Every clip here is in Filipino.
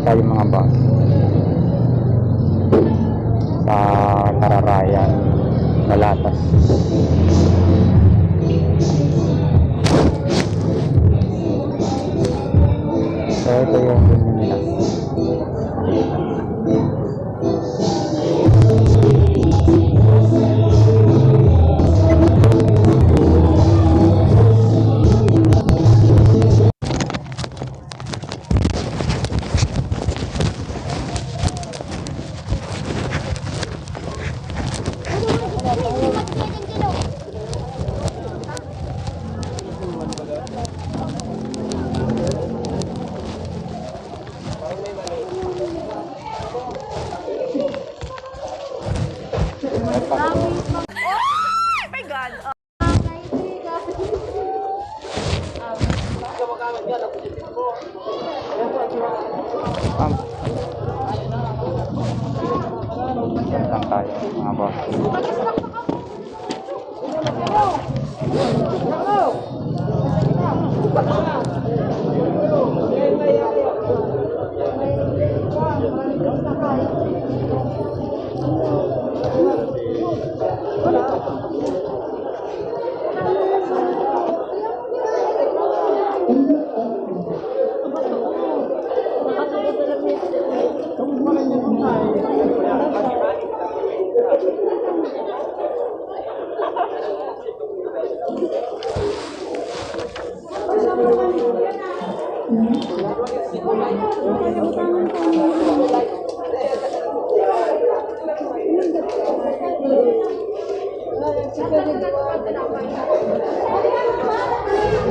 tayo mga boss sa Kararayan, Malatas. So ito yung bumi nila. Lang tayo mga boss.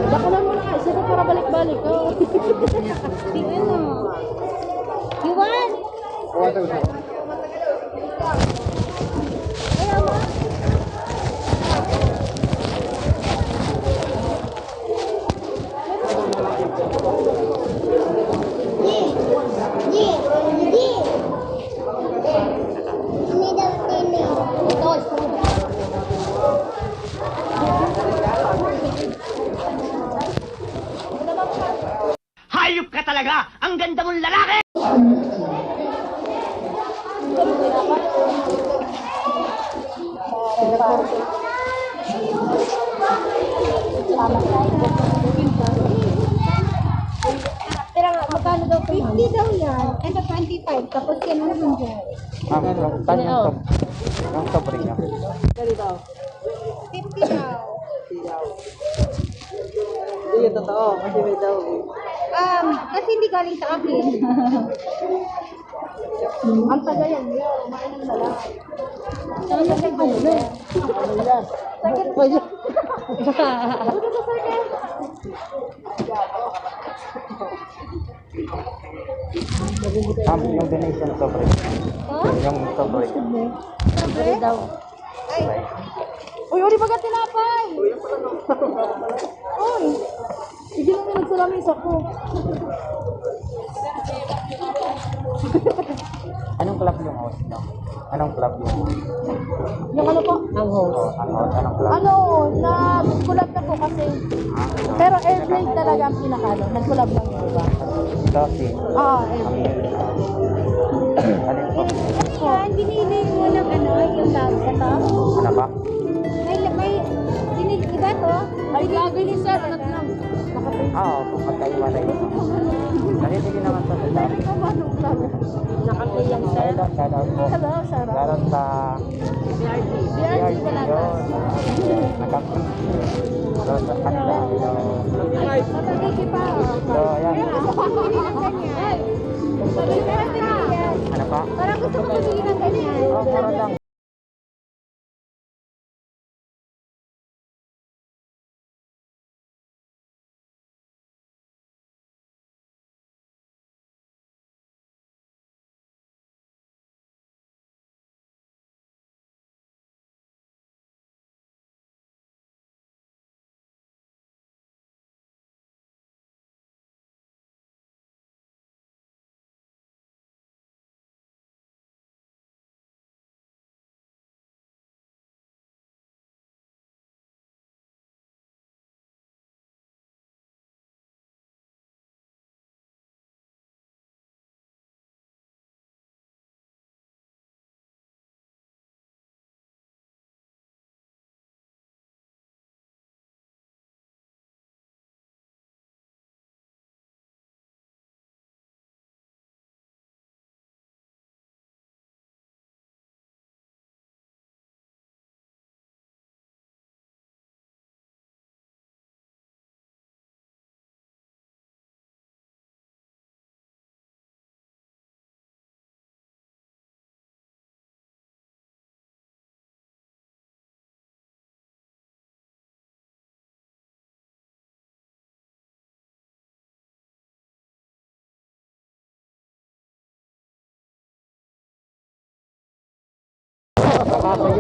Bakalan mo na kayo, sino para balik-balik? Oh. Iwan! Hayop ka talaga! Ang ganda mong lalaki! Pero nga, magkano daw? 50 daw yan. Ano, 25. Tapos yan na 100. Saan yung top? Yung top rin niya. 50 daw. Hindi yung totoo, kasi may daw. Kasi hindi galing sa akin. Ang taga yan, yun. Mainang na lang. Saan na sa kulo? Ano yan? Sakit pa yun. Buto ka, sakit. Yung donation top rin. Yung top rin. Sabi daw. Ay. Uy, uri baga tinapay. Uy. Sige lang yung nagsalamis ako. Anong club yung host niyo? Anong club yung host? Yung ano po? Ang host. Oh, ang host, anong club? Ano, nag-collab na po kasi. Pero Airblade talaga ang pinakano. Nag-collab lang yung iba. Kasi, Airblade. alin po? Ano yan? Binili mo ng ano, yung tawag sa to? Ano ba? May, iba to? Ay, lagay ni sir. Anak lang. Oo, magkaiwalay. Kasi sige naman sa dami. Nakatiyang sir. Shoutout po. Hello, Sarah. Shoutout sa BRG BRG Balatas. yun. Nagkakit. So, sa kanila. Matagay pa. So, ayan. Ano pa? Parang gusto ko bumili ng ganyan. Oh, mura lang.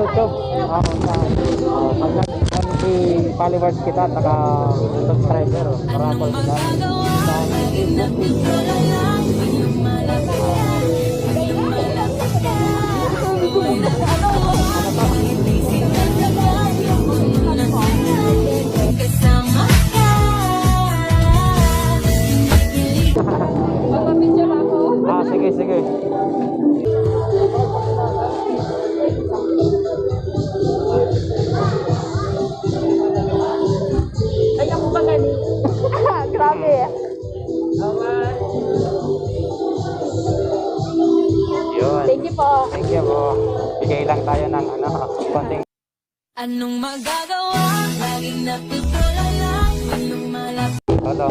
YouTube. Pag followers kita, taka subscriber, marapol sila. Sa Facebook. Kasama ka. Magpapicture ako. Sige, sige. Ay, ako ba gani? Grabe. Yun. Thank you po. Thank you po. Bigay lang tayo ng konting. Anong magagawa? Laging napitulala. Anong malapit? Hello.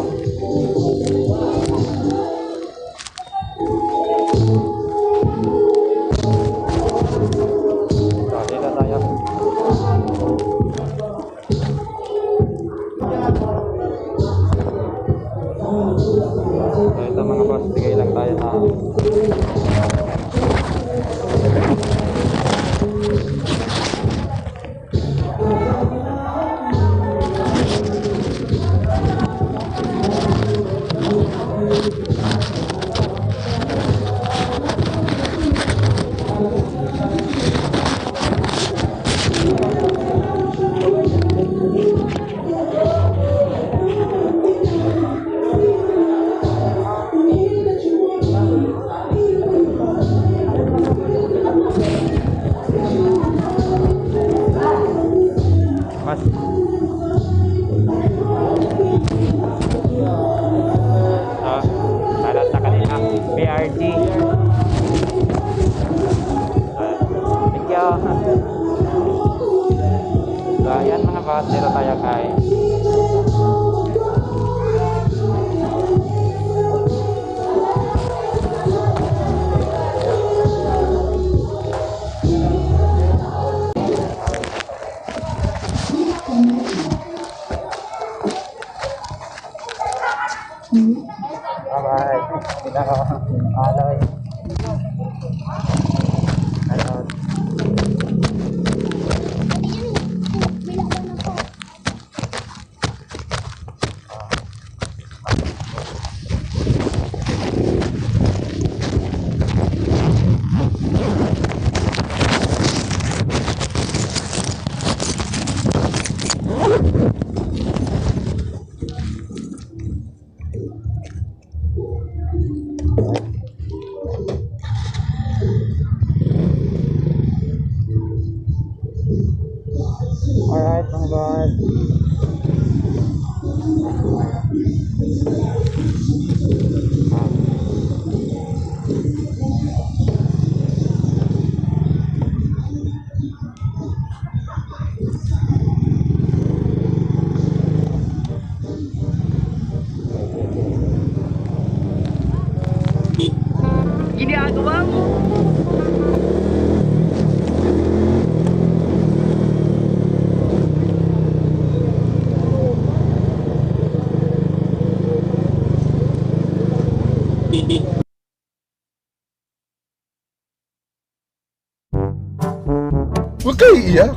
So, dito tayo. So, ito mga boss, bigay lang tayo na mas salat sa kanina PRG. Thank you. So ayan mga boss, dito tayo kay bye-bye. Kita ko. Aloy. Hello. Alright mga boss. Ginagawa mo. Huwag kayo iiyak.